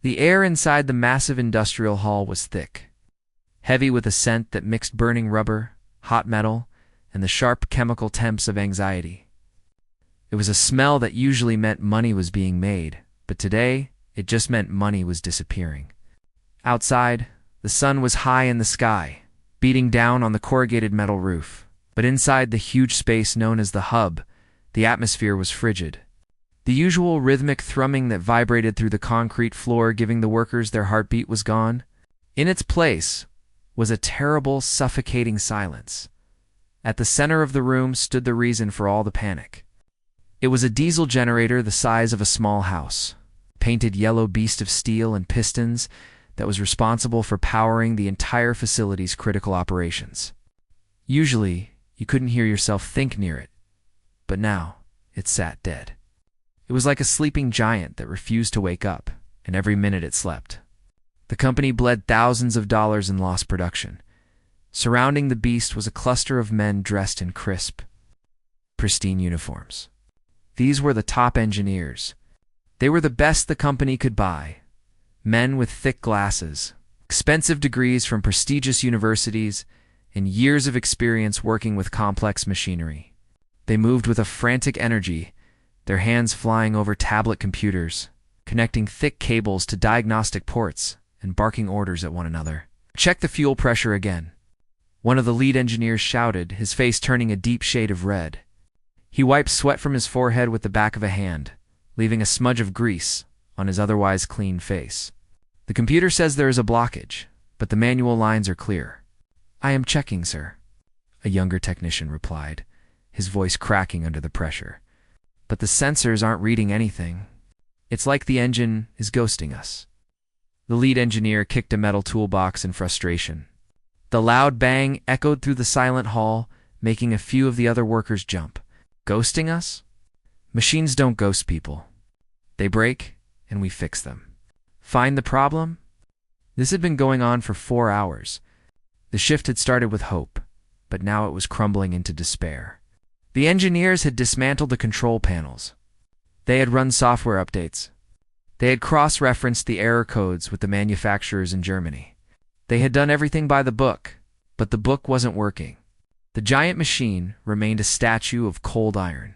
The air inside the massive industrial hall was thick, heavy with a scent that mixed burning rubber, hot metal, and the sharp chemical temps of anxiety. It was a smell that usually meant money was being made, but today it just meant money was disappearing. Outside, the sun was high in the sky, beating down on the corrugated metal roof, but inside the huge space known as the hub, the atmosphere was frigid. The usual rhythmic thrumming that vibrated through the concrete floor giving the workers their heartbeat was gone. In its place was a terrible, suffocating silence. At the center of the room stood the reason for all the panic. It was a diesel generator the size of a small house, painted yellow beast of steel and pistons that was responsible for powering the entire facility's critical operations. Usually, you couldn't hear yourself think near it, but now it sat dead. It was like a sleeping giant that refused to wake up, and every minute it slept. The company bled thousands of dollars in lost production. Surrounding the beast was a cluster of men dressed in crisp, pristine uniforms. These were the top engineers. They were the best the company could buy. Men with thick glasses, expensive degrees from prestigious universities, and years of experience working with complex machinery. They moved with a frantic energy, their hands flying over tablet computers, connecting thick cables to diagnostic ports and barking orders at one another. "Check the fuel pressure again," one of the lead engineers shouted, his face turning a deep shade of red. He wiped sweat from his forehead with the back of a hand, leaving a smudge of grease on his otherwise clean face. "The computer says there is a blockage, but the manual lines are clear." "I am checking, sir," a younger technician replied, his voice cracking under the pressure. "But the sensors aren't reading anything. It's like the engine is ghosting us." The lead engineer kicked a metal toolbox in frustration. The loud bang echoed through the silent hall, making a few of the other workers jump. "Ghosting us?" "Machines don't ghost people. They break, and we fix them." "Find the problem?" This had been going on for 4 hours. The shift had started with hope, but now it was crumbling into despair. The engineers had dismantled the control panels. They had run software updates. They had cross-referenced the error codes with the manufacturers in Germany. They had done everything by the book, but the book wasn't working. The giant machine remained a statue of cold iron.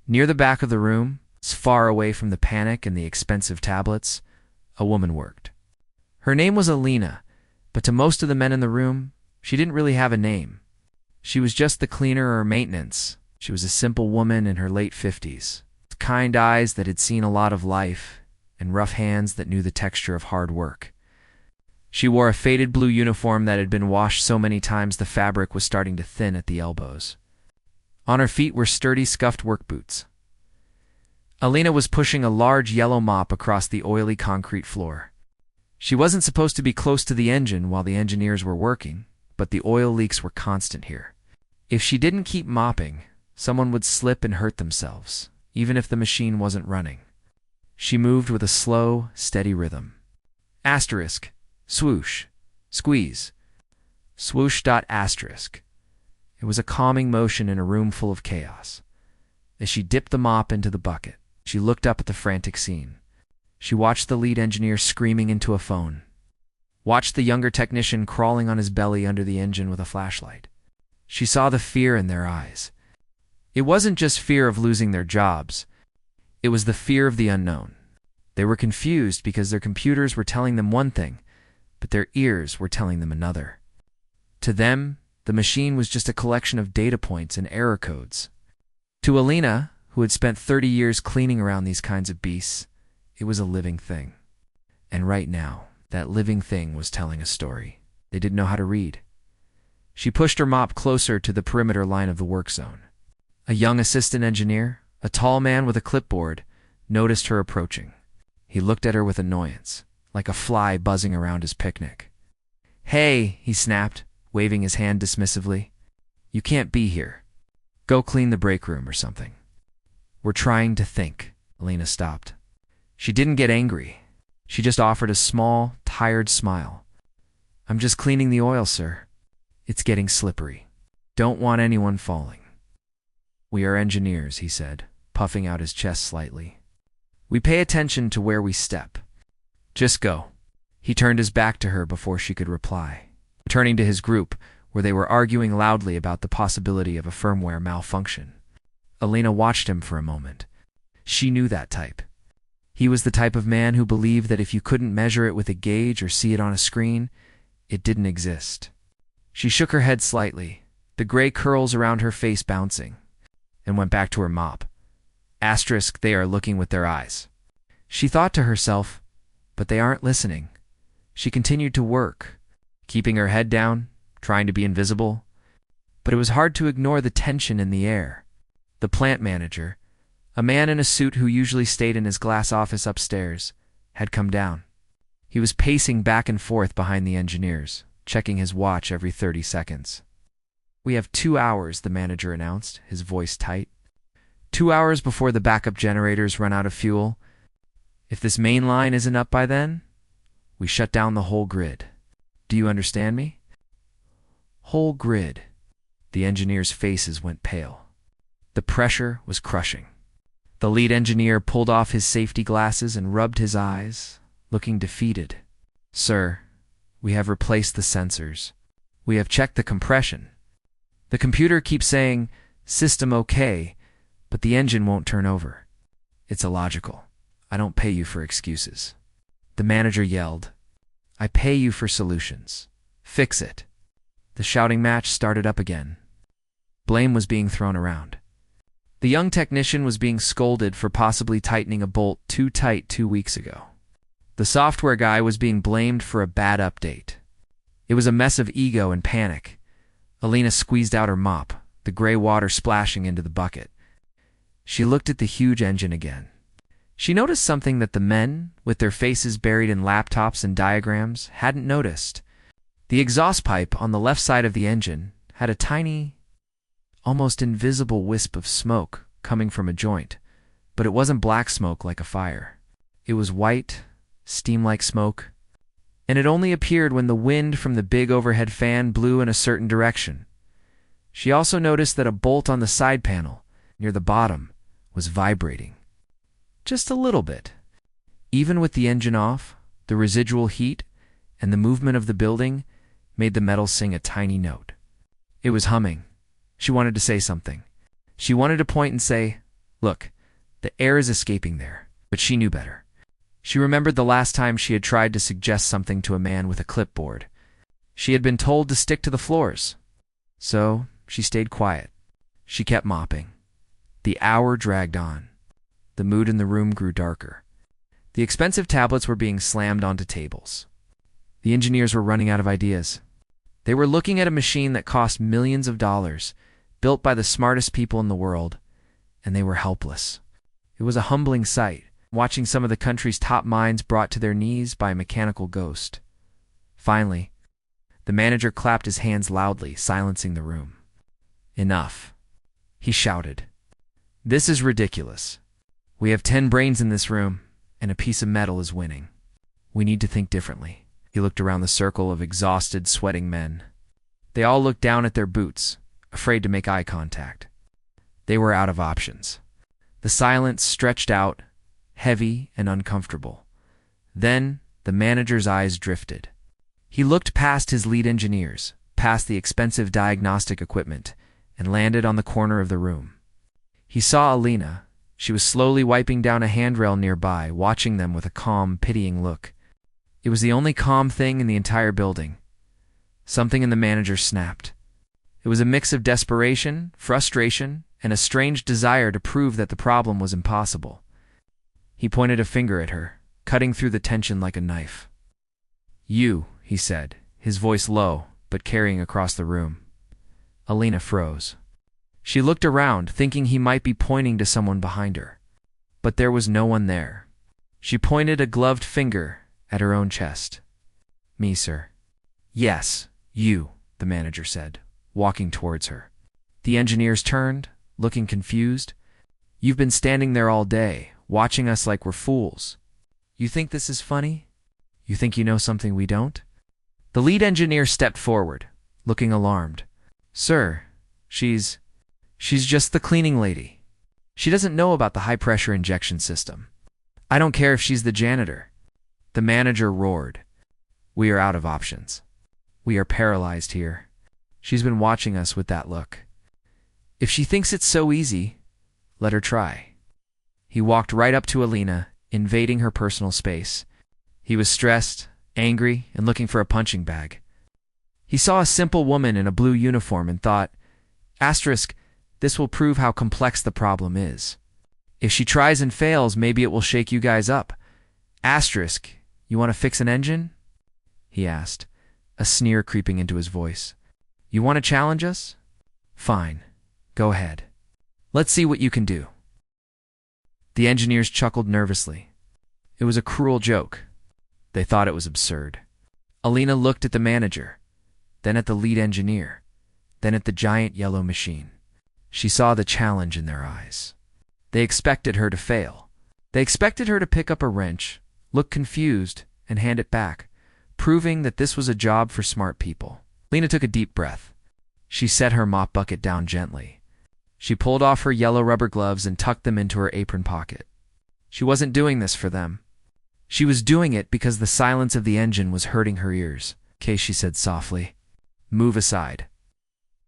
Near the back of the room, far away from the panic and the expensive tablets, a woman worked. Her name was Alina, but to most of the men in the room, she didn't really have a name. She was just the cleaner or maintenance. She was a simple woman in her late 50s, with kind eyes that had seen a lot of life and rough hands that knew the texture of hard work. She wore a faded blue uniform that had been washed so many times the fabric was starting to thin at the elbows. On her feet were sturdy, scuffed work boots. Alina was pushing a large yellow mop across the oily concrete floor. She wasn't supposed to be close to the engine while the engineers were working, but the oil leaks were constant here. If she didn't keep mopping, someone would slip and hurt themselves, even if the machine wasn't running. She moved with a slow, steady rhythm. Asterisk, swoosh, squeeze, swoosh. Asterisk. It was a calming motion in a room full of chaos. As she dipped the mop into the bucket, she looked up at the frantic scene. She watched the lead engineer screaming into a phone, watched the younger technician crawling on his belly under the engine with a flashlight. She saw the fear in their eyes. It wasn't just fear of losing their jobs. It was the fear of the unknown. They were confused because their computers were telling them one thing, but their ears were telling them another. To them, the machine was just a collection of data points and error codes. To Alina, who had spent 30 years cleaning around these kinds of beasts, it was a living thing. And right now, that living thing was telling a story. They didn't know how to read. She pushed her mop closer to the perimeter line of the work zone. A young assistant engineer, a tall man with a clipboard, noticed her approaching. He looked at her with annoyance, like a fly buzzing around his picnic. "Hey," he snapped, waving his hand dismissively. "You can't be here. Go clean the break room or something." "We're trying to think." Alina stopped. She didn't get angry. She just offered a small, tired smile. "I'm just cleaning the oil, sir. It's getting slippery. Don't want anyone falling." "We are engineers," he said, puffing out his chest slightly. "We pay attention to where we step. Just go. He turned his back to her before she could reply. Turning to his group, where they were arguing loudly about the possibility of a firmware malfunction. Alina watched him for a moment. She knew that type. He was the type of man who believed that if you couldn't measure it with a gauge or see it on a screen, it didn't exist. She shook her head slightly, the gray curls around her face bouncing, and went back to her mop. Asterisk, they are looking with their eyes. She thought to herself, but they aren't listening. She continued to work, keeping her head down, trying to be invisible, but it was hard to ignore the tension in the air. The plant manager, a man in a suit who usually stayed in his glass office upstairs, had come down. He was pacing back and forth behind the engineers, checking his watch every 30 seconds. "We have 2 hours," the manager announced, his voice tight. 2 hours before the backup generators run out of fuel. If this main line isn't up by then, we shut down the whole grid. Do you understand me? Whole grid. The engineers' faces went pale. The pressure was crushing. The lead engineer pulled off his safety glasses and rubbed his eyes, looking defeated. "Sir, we have replaced the sensors. We have checked the compression. The computer keeps saying, 'System okay,' but the engine won't turn over. It's illogical. I don't pay you for excuses." The manager yelled, "I pay you for solutions. Fix it." The shouting match started up again. Blame was being thrown around. The young technician was being scolded for possibly tightening a bolt too tight 2 weeks ago. The software guy was being blamed for a bad update. It was a mess of ego and panic. Alina squeezed out her mop, the gray water splashing into the bucket. She looked at the huge engine again. She noticed something that the men, with their faces buried in laptops and diagrams, hadn't noticed. The exhaust pipe on the left side of the engine had a tiny, almost invisible wisp of smoke coming from a joint, but it wasn't black smoke like a fire. It was white, steam-like smoke, and it only appeared when the wind from the big overhead fan blew in a certain direction. She also noticed that a bolt on the side panel, near the bottom, was vibrating. Just a little bit. Even with the engine off, the residual heat and the movement of the building made the metal sing a tiny note. It was humming. She wanted to say something. She wanted to point and say, "Look, the air is escaping there," but she knew better. She remembered the last time she had tried to suggest something to a man with a clipboard. She had been told to stick to the floors. So she stayed quiet. She kept mopping. The hour dragged on. The mood in the room grew darker. The expensive tablets were being slammed onto tables. The engineers were running out of ideas. They were looking at a machine that cost millions of dollars, built by the smartest people in the world, and they were helpless. It was a humbling sight, watching some of the country's top minds brought to their knees by a mechanical ghost. Finally, the manager clapped his hands loudly, silencing the room. "Enough," he shouted. "This is ridiculous. We have 10 brains in this room, and a piece of metal is winning. We need to think differently." He looked around the circle of exhausted, sweating men. They all looked down at their boots, afraid to make eye contact. They were out of options. The silence stretched out, heavy and uncomfortable. Then the manager's eyes drifted. He looked past his lead engineers, past the expensive diagnostic equipment, and landed on the corner of the room. He saw Alina. She was slowly wiping down a handrail nearby, watching them with a calm, pitying look. It was the only calm thing in the entire building. Something in the manager snapped. It was a mix of desperation, frustration, and a strange desire to prove that the problem was impossible. He pointed a finger at her, cutting through the tension like a knife. "You," he said, his voice low, but carrying across the room. Alina froze. She looked around, thinking he might be pointing to someone behind her. But there was no one there. She pointed a gloved finger at her own chest. "Me, sir." "Yes, you," the manager said, walking towards her. The engineers turned, looking confused. "You've been standing there all day, watching us like we're fools. You think this is funny? You think you know something we don't?" The lead engineer stepped forward, looking alarmed. "Sir, she's just the cleaning lady. She doesn't know about the high-pressure injection system. I don't care if she's the janitor. The manager roared. We are out of options. We are paralyzed here. She's been watching us with that look. If she thinks it's so easy, let her try. He walked right up to Alina, invading her personal space. He was stressed, angry, and looking for a punching bag. He saw a simple woman in a blue uniform and thought, asterisk, this will prove how complex the problem is. If she tries and fails, maybe it will shake you guys up. Asterisk, you want to fix an engine? He asked, a sneer creeping into his voice. You want to challenge us? Fine, go ahead. Let's see what you can do. The engineers chuckled nervously. It was a cruel joke. They thought it was absurd. Alina looked at the manager, then at the lead engineer, then at the giant yellow machine. She saw the challenge in their eyes. They expected her to fail. They expected her to pick up a wrench, look confused, and hand it back, proving that this was a job for smart people. Alina took a deep breath. She set her mop bucket down gently. She pulled off her yellow rubber gloves and tucked them into her apron pocket. She wasn't doing this for them. She was doing it because the silence of the engine was hurting her ears. Okay, she said softly. Move aside.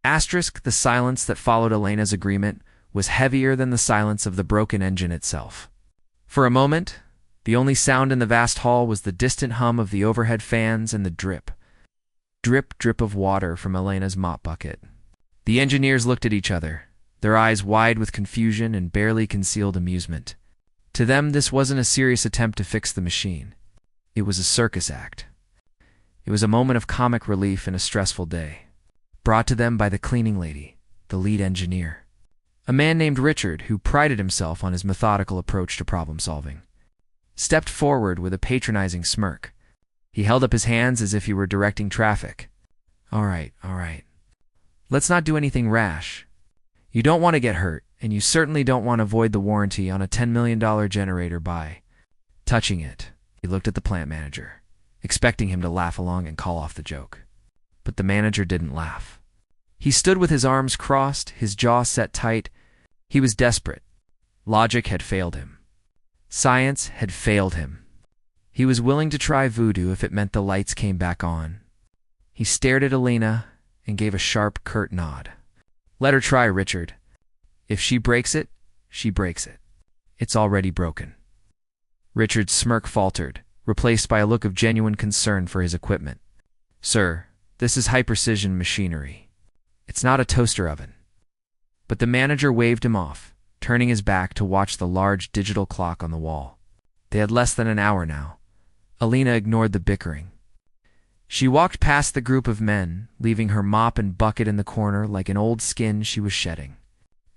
Asterisk, the silence that followed Elena's agreement was heavier than the silence of the broken engine itself. For a moment, the only sound in the vast hall was the distant hum of the overhead fans and the drip, drip of water from Elena's mop bucket. The engineers looked at each other, their eyes wide with confusion and barely concealed amusement. To them, this wasn't a serious attempt to fix the machine. It was a circus act. It was a moment of comic relief in a stressful day, brought to them by the cleaning lady, the lead engineer. A man named Richard, who prided himself on his methodical approach to problem-solving, stepped forward with a patronizing smirk. He held up his hands as if he were directing traffic. All right. Let's not do anything rash. You don't want to get hurt, and you certainly don't want to void the warranty on a $10 million generator by touching it. He looked at the plant manager, expecting him to laugh along and call off the joke. But the manager didn't laugh. He stood with his arms crossed, his jaw set tight. He was desperate. Logic had failed him. Science had failed him. He was willing to try voodoo if it meant the lights came back on. He stared at Alina and gave a sharp, curt nod. Let her try, Richard. If she breaks it, she breaks it. It's already broken. Richard's smirk faltered, replaced by a look of genuine concern for his equipment. Sir, this is high-precision machinery. It's not a toaster oven. But the manager waved him off, turning his back to watch the large digital clock on the wall. They had less than an hour now. Alina ignored the bickering. She walked past the group of men, leaving her mop and bucket in the corner like an old skin she was shedding.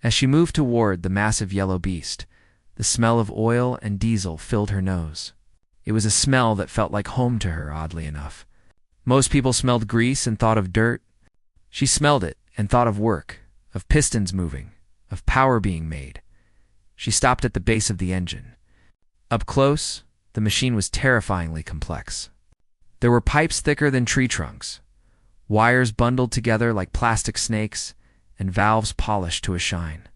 As she moved toward the massive yellow beast, the smell of oil and diesel filled her nose. It was a smell that felt like home to her, oddly enough. Most people smelled grease and thought of dirt. She smelled it and thought of work, of pistons moving, of power being made. She stopped at the base of the engine. Up close, the machine was terrifyingly complex. There were pipes thicker than tree trunks, wires bundled together like plastic snakes, and valves polished to a shine.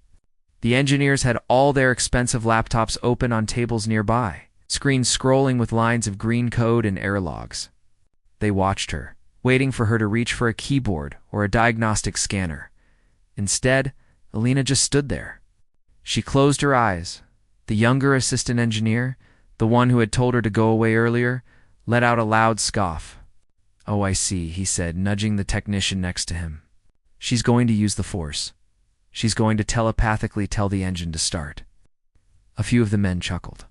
The engineers had all their expensive laptops open on tables nearby, screens scrolling with lines of green code and error logs. They watched her, waiting for her to reach for a keyboard or a diagnostic scanner. Instead, Alina just stood there. She closed her eyes. The younger assistant engineer, the one who had told her to go away earlier, let out a loud scoff. Oh, I see, he said, nudging the technician next to him. She's going to use the force. She's going to telepathically tell the engine to start. A few of the men chuckled.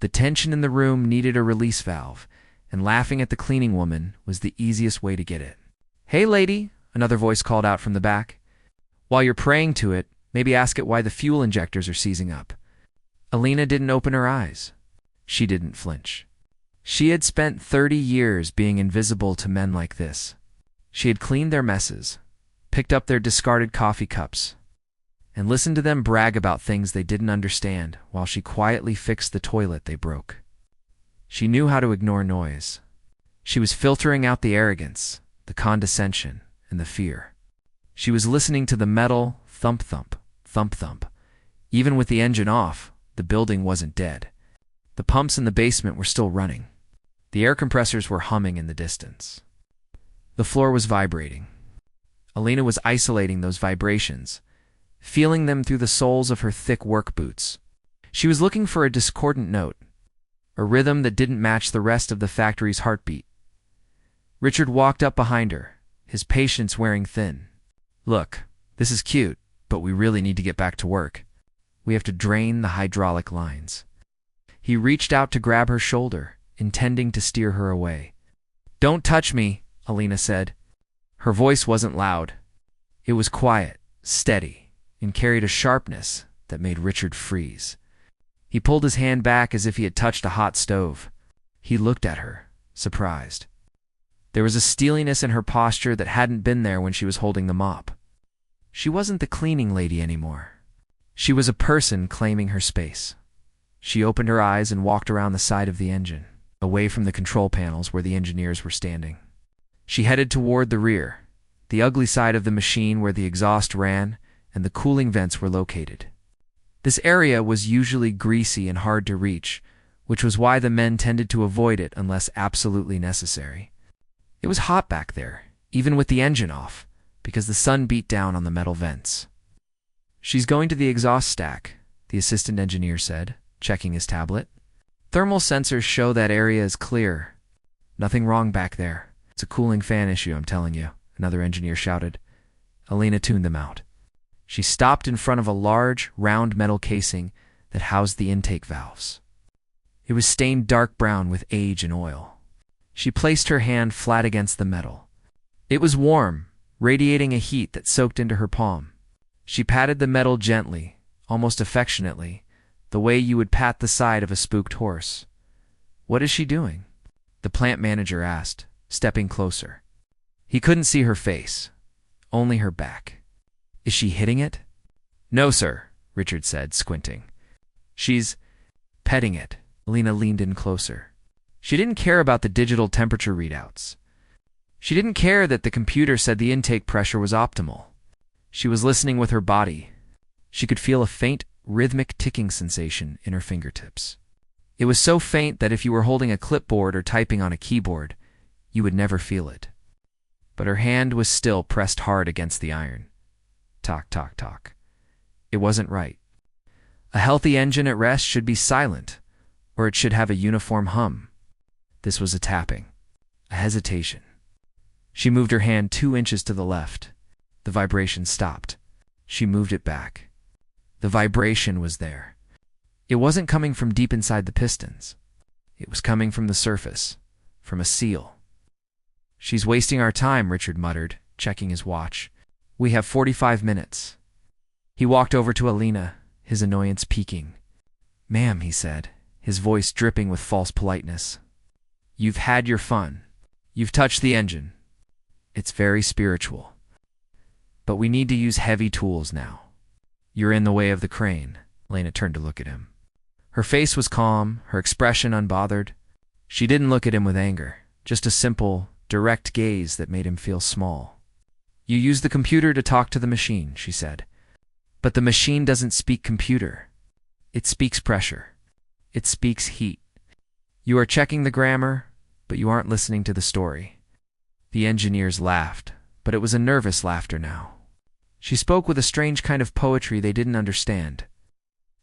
The tension in the room needed a release valve, and laughing at the cleaning woman was the easiest way to get it. Hey, lady, another voice called out from the back. While you're praying to it, maybe ask it why the fuel injectors are seizing up. Alina didn't open her eyes. She didn't flinch. She had spent 30 years being invisible to men like this. She had cleaned their messes, picked up their discarded coffee cups, and listened to them brag about things they didn't understand while she quietly fixed the toilet they broke. She knew how to ignore noise. She was filtering out the arrogance, the condescension, and the fear. She was listening to the metal thump-thump, thump-thump. Even with the engine off, the building wasn't dead. The pumps in the basement were still running. The air compressors were humming in the distance. The floor was vibrating. Alina was isolating those vibrations, feeling them through the soles of her thick work boots. She was looking for a discordant note, a rhythm that didn't match the rest of the factory's heartbeat. Richard walked up behind her, his patience wearing thin. "Look, this is cute, but we really need to get back to work. We have to drain the hydraulic lines." He reached out to grab her shoulder, intending to steer her away. "Don't touch me," Alina said. Her voice wasn't loud. It was quiet, steady, and carried a sharpness that made Richard freeze. He pulled his hand back as if he had touched a hot stove. He looked at her, surprised. There was a steeliness in her posture that hadn't been there when she was holding the mop. She wasn't the cleaning lady anymore. She was a person claiming her space. She opened her eyes and walked around the side of the engine, away from the control panels where the engineers were standing. She headed toward the rear, the ugly side of the machine where the exhaust ran and the cooling vents were located. This area was usually greasy and hard to reach, which was why the men tended to avoid it unless absolutely necessary. It was hot back there, even with the engine off, because the sun beat down on the metal vents. "She's going to the exhaust stack," the assistant engineer said, checking his tablet. "Thermal sensors show that area is clear. Nothing wrong back there. It's a cooling fan issue, I'm telling you," another engineer shouted. Alina tuned them out. She stopped in front of a large, round metal casing that housed the intake valves. It was stained dark brown with age and oil. She placed her hand flat against the metal. It was warm, radiating a heat that soaked into her palm. She patted the metal gently, almost affectionately, the way you would pat the side of a spooked horse. "What is she doing?" the plant manager asked, stepping closer. He couldn't see her face, only her back. "Is she hitting it?" "No, sir," Richard said, squinting. "She's petting it." Alina leaned in closer. She didn't care about the digital temperature readouts. She didn't care that the computer said the intake pressure was optimal. She was listening with her body. She could feel a faint, rhythmic ticking sensation in her fingertips. It was so faint that if you were holding a clipboard or typing on a keyboard, you would never feel it. But her hand was still pressed hard against the iron. Tock, tock, tock. It wasn't right. A healthy engine at rest should be silent, or it should have a uniform hum. This was a tapping, a hesitation. She moved her hand 2 inches to the left. The vibration stopped. She moved it back. The vibration was there. It wasn't coming from deep inside the pistons. It was coming from the surface, from a seal. "She's wasting our time," Richard muttered, checking his watch. "We have 45 minutes. He walked over to Alina, his annoyance peaking. "Ma'am," he said, his voice dripping with false politeness. "You've had your fun. You've touched the engine. It's very spiritual. But we need to use heavy tools now. You're in the way of the crane." Alina turned to look at him. Her face was calm, her expression unbothered. She didn't look at him with anger, just a simple, direct gaze that made him feel small. "You use the computer to talk to the machine," she said. "But the machine doesn't speak computer. It speaks pressure. It speaks heat. You are checking the grammar, but you aren't listening to the story." The engineers laughed, but it was a nervous laughter now. She spoke with a strange kind of poetry they didn't understand.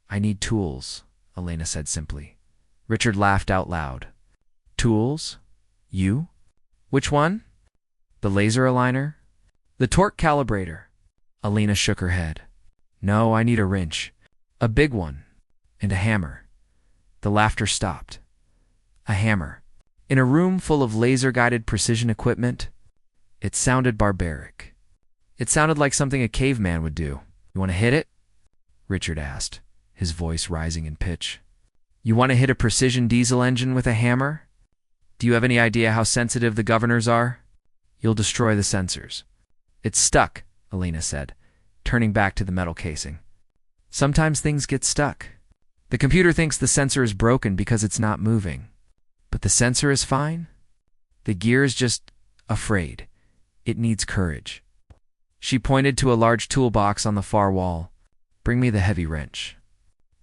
"I need tools," Alina said simply. Richard laughed out loud. "Tools? You? Which one? The laser aligner? The torque calibrator?" Alina shook her head. "No, I need a wrench. A big one. And a hammer." The laughter stopped. A hammer. In a room full of laser-guided precision equipment? It sounded barbaric. It sounded like something a caveman would do. "You want to hit it?" Richard asked, his voice rising in pitch. "You want to hit a precision diesel engine with a hammer? Do you have any idea how sensitive the governors are? You'll destroy the sensors." "It's stuck," Alina said, turning back to the metal casing. "Sometimes things get stuck. The computer thinks the sensor is broken because it's not moving. But the sensor is fine. The gear is just afraid. It needs courage." She pointed to a large toolbox on the far wall. "Bring me the heavy wrench.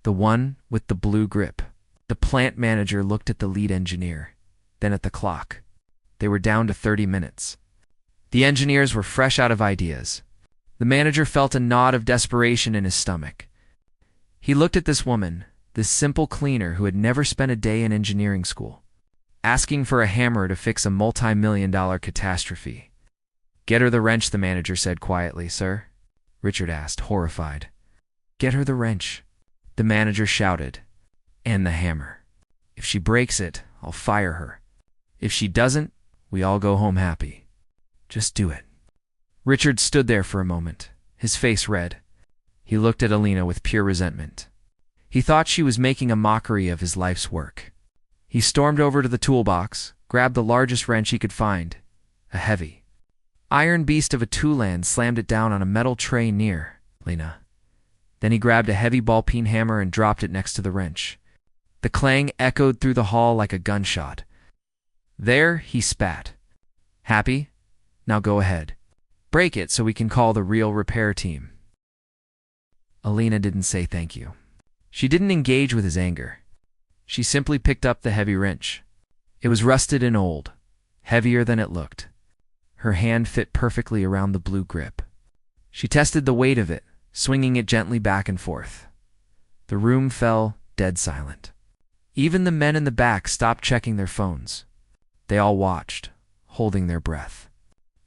The one with the blue grip." The plant manager looked at the lead engineer. then at the clock. They were down to 30 minutes. The engineers were fresh out of ideas. The manager felt a knot of desperation in his stomach. He looked at this woman, this simple cleaner who had never spent a day in engineering school, asking for a hammer to fix a multi-million-dollar catastrophe. "Get her the wrench," the manager said quietly. "Sir?" Richard asked, horrified. "Get her the wrench," the manager shouted. "And the hammer. If she breaks it, I'll fire her. If she doesn't, we all go home happy. Just do it." Richard stood there for a moment, his face red. He looked at Alina with pure resentment. He thought she was making a mockery of his life's work. He stormed over to the toolbox, grabbed the largest wrench he could find, a heavy iron beast of a tool, and slammed it down on a metal tray near Alina. Then he grabbed a heavy ball-peen hammer and dropped it next to the wrench. The clang echoed through the hall like a gunshot. "There," he spat. "Happy? Now go ahead. Break it so we can call the real repair team." Alina didn't say thank you. She didn't engage with his anger. She simply picked up the heavy wrench. It was rusted and old, heavier than it looked. Her hand fit perfectly around the blue grip. She tested the weight of it, swinging it gently back and forth. The room fell dead silent. Even the men in the back stopped checking their phones. They all watched, holding their breath.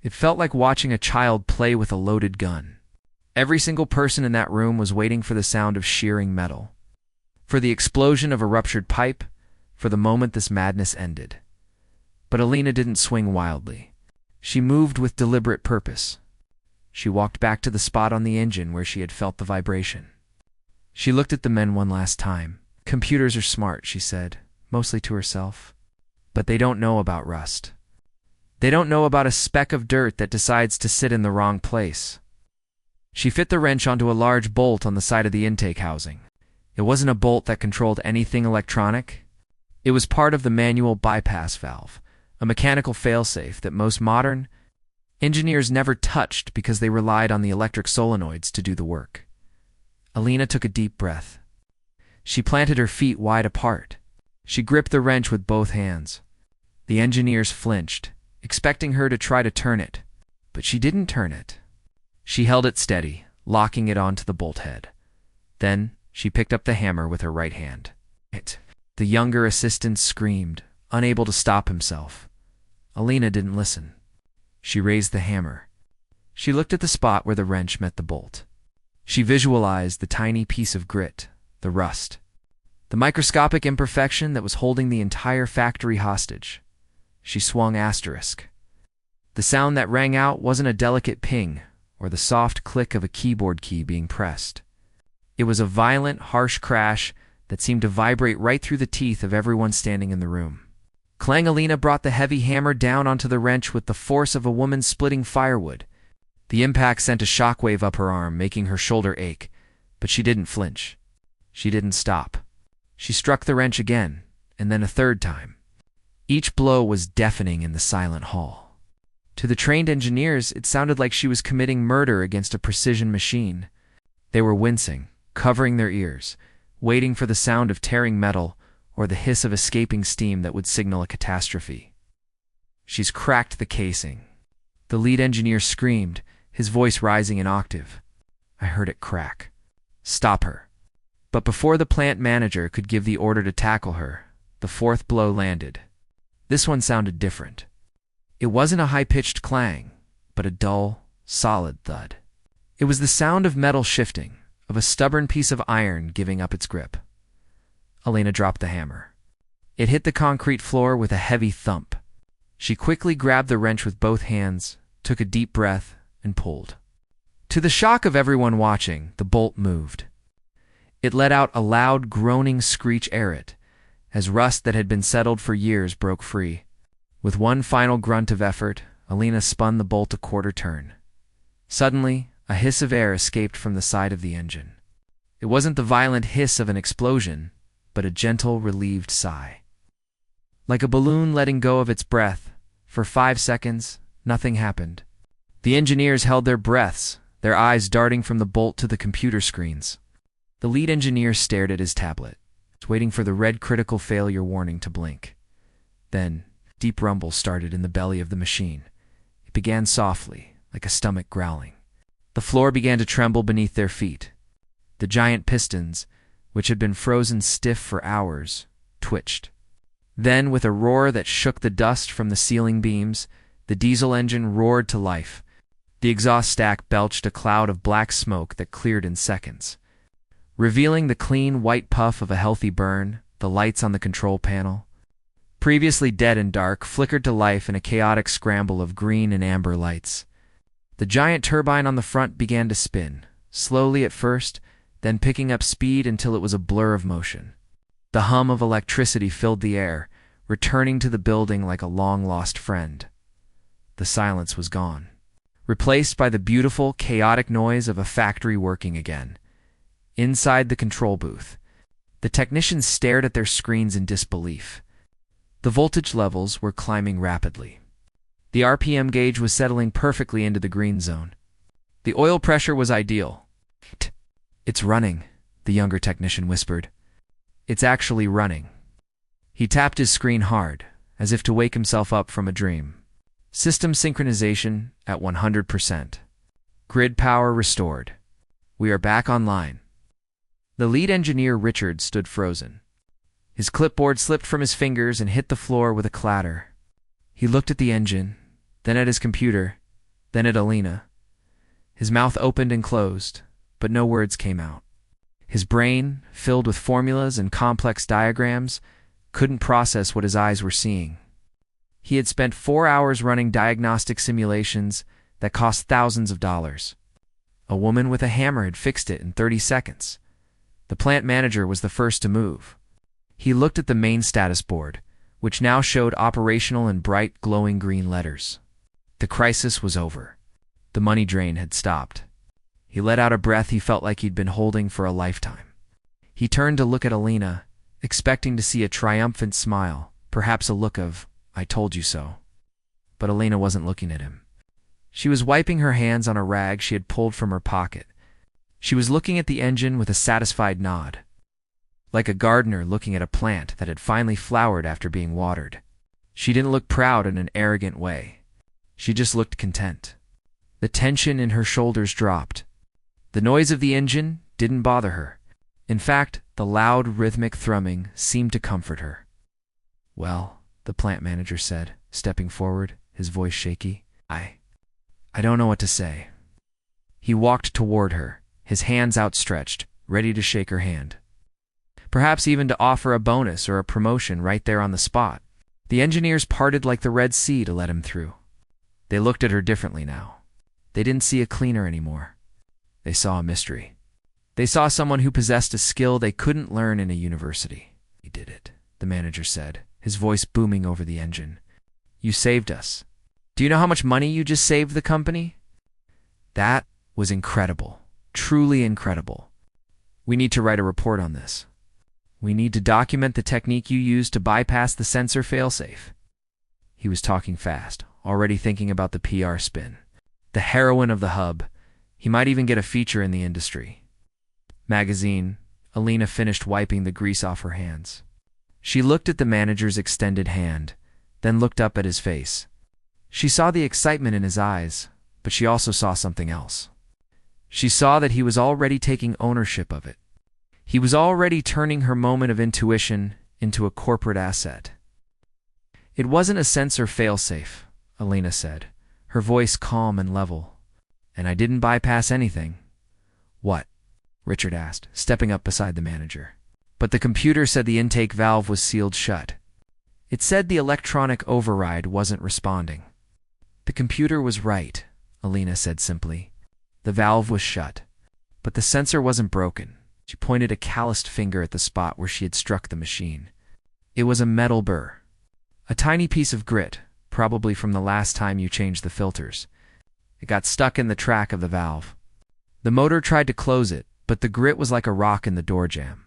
It felt like watching a child play with a loaded gun. Every single person in that room was waiting for the sound of shearing metal, for the explosion of a ruptured pipe, for the moment this madness ended. But Alina didn't swing wildly. She moved with deliberate purpose. She walked back to the spot on the engine where she had felt the vibration. She looked at the men one last time. "Computers are smart," she said, mostly to herself. "But they don't know about rust. They don't know about a speck of dirt that decides to sit in the wrong place." She fit the wrench onto a large bolt on the side of the intake housing. It wasn't a bolt that controlled anything electronic. It was part of the manual bypass valve, a mechanical failsafe that most modern engineers never touched because they relied on the electric solenoids to do the work. Alina took a deep breath. She planted her feet wide apart. She gripped the wrench with both hands. The engineers flinched, expecting her to try to turn it, but she didn't turn it. She held it steady, locking it onto the bolt head. Then she picked up the hammer with her right hand. The younger assistant screamed, unable to stop himself. Alina didn't listen. She raised the hammer. She looked at the spot where the wrench met the bolt. She visualized the tiny piece of grit, the rust, the microscopic imperfection that was holding the entire factory hostage. She swung asterisk. The sound that rang out wasn't a delicate ping or the soft click of a keyboard key being pressed. It was a violent, harsh crash that seemed to vibrate right through the teeth of everyone standing in the room. Clang! Alina brought the heavy hammer down onto the wrench with the force of a woman splitting firewood. The impact sent a shockwave up her arm, making her shoulder ache, but she didn't flinch. She didn't stop. She struck the wrench again, and then a third time. Each blow was deafening in the silent hall. To the trained engineers, it sounded like she was committing murder against a precision machine. They were wincing, covering their ears, waiting for the sound of tearing metal or the hiss of escaping steam that would signal a catastrophe. "She's cracked the casing," the lead engineer screamed, his voice rising an octave. "I heard it crack. Stop her." But before the plant manager could give the order to tackle her, the fourth blow landed. This one sounded different. It wasn't a high-pitched clang, but a dull, solid thud. It was the sound of metal shifting, of a stubborn piece of iron giving up its grip. Alina dropped the hammer. It hit the concrete floor with a heavy thump. She quickly grabbed the wrench with both hands, took a deep breath, and pulled. To the shock of everyone watching, the bolt moved. It let out a loud, groaning screech as rust that had been settled for years broke free. With one final grunt of effort, Alina spun the bolt a quarter turn. Suddenly, a hiss of air escaped from the side of the engine. It wasn't the violent hiss of an explosion, but a gentle, relieved sigh. Like a balloon letting go of its breath, for 5 seconds, nothing happened. The engineers held their breaths, their eyes darting from the bolt to the computer screens. The lead engineer stared at his tablet, waiting for the red critical failure warning to blink. Then, deep rumble started in the belly of the machine. It began softly, like a stomach growling. The floor began to tremble beneath their feet. The giant pistons, which had been frozen stiff for hours, twitched. Then, with a roar that shook the dust from the ceiling beams, the diesel engine roared to life. The exhaust stack belched a cloud of black smoke that cleared in seconds. Revealing the clean, white puff of a healthy burn, the lights on the control panel, previously dead and dark, flickered to life in a chaotic scramble of green and amber lights. The giant turbine on the front began to spin, slowly at first, then picking up speed until it was a blur of motion. The hum of electricity filled the air, returning to the building like a long-lost friend. The silence was gone, replaced by the beautiful, chaotic noise of a factory working again. Inside the control booth, the technicians stared at their screens in disbelief. The voltage levels were climbing rapidly. The RPM gauge was settling perfectly into the green zone. The oil pressure was ideal. "It's running," the younger technician whispered. "It's actually running." He tapped his screen hard, as if to wake himself up from a dream. System synchronization at 100%. Grid power restored. We are back online. The lead engineer, Richard, stood frozen. His clipboard slipped from his fingers and hit the floor with a clatter. He looked at the engine, then at his computer, then at Alina. His mouth opened and closed, but no words came out. His brain, filled with formulas and complex diagrams, couldn't process what his eyes were seeing. He had spent 4 hours running diagnostic simulations that cost thousands of dollars. A woman with a hammer had fixed it in 30 seconds. The plant manager was the first to move. He looked at the main status board, which now showed operational in bright, glowing green letters. The crisis was over. The money drain had stopped. He let out a breath he felt like he'd been holding for a lifetime. He turned to look at Alina, expecting to see a triumphant smile, perhaps a look of, "I told you so." But Alina wasn't looking at him. She was wiping her hands on a rag she had pulled from her pocket. She was looking at the engine with a satisfied nod, like a gardener looking at a plant that had finally flowered after being watered. She didn't look proud in an arrogant way. She just looked content. The tension in her shoulders dropped. The noise of the engine didn't bother her. In fact, the loud, rhythmic thrumming seemed to comfort her. "Well," the plant manager said, stepping forward, his voice shaky, I don't know what to say." He walked toward her, his hands outstretched, ready to shake her hand. Perhaps even to offer a bonus or a promotion right there on the spot. The engineers parted like the Red Sea to let him through. They looked at her differently now. They didn't see a cleaner anymore. They saw a mystery. They saw someone who possessed a skill they couldn't learn in a university. "He did it," the manager said, his voice booming over the engine. "You saved us. Do you know how much money you just saved the company?" That was incredible. Truly incredible. "We need to write a report on this. We need to document the technique you used to bypass the sensor failsafe." He was talking fast, already thinking about the PR spin. The heroine of the hub. He might even get a feature in the industry. Magazine. Alina finished wiping the grease off her hands. She looked at the manager's extended hand, then looked up at his face. She saw the excitement in his eyes, but she also saw something else. She saw that he was already taking ownership of it. He was already turning her moment of intuition into a corporate asset. "It wasn't a sensor failsafe," Alina said, her voice calm and level. "And I didn't bypass anything." "What?" Richard asked, stepping up beside the manager. "But the computer said the intake valve was sealed shut. It said the electronic override wasn't responding." "The computer was right," Alina said simply. "The valve was shut. But the sensor wasn't broken." She pointed a calloused finger at the spot where she had struck the machine. It was a metal burr. A tiny piece of grit, probably from the last time you changed the filters. It got stuck in the track of the valve. The motor tried to close it, but the grit was like a rock in the door jamb.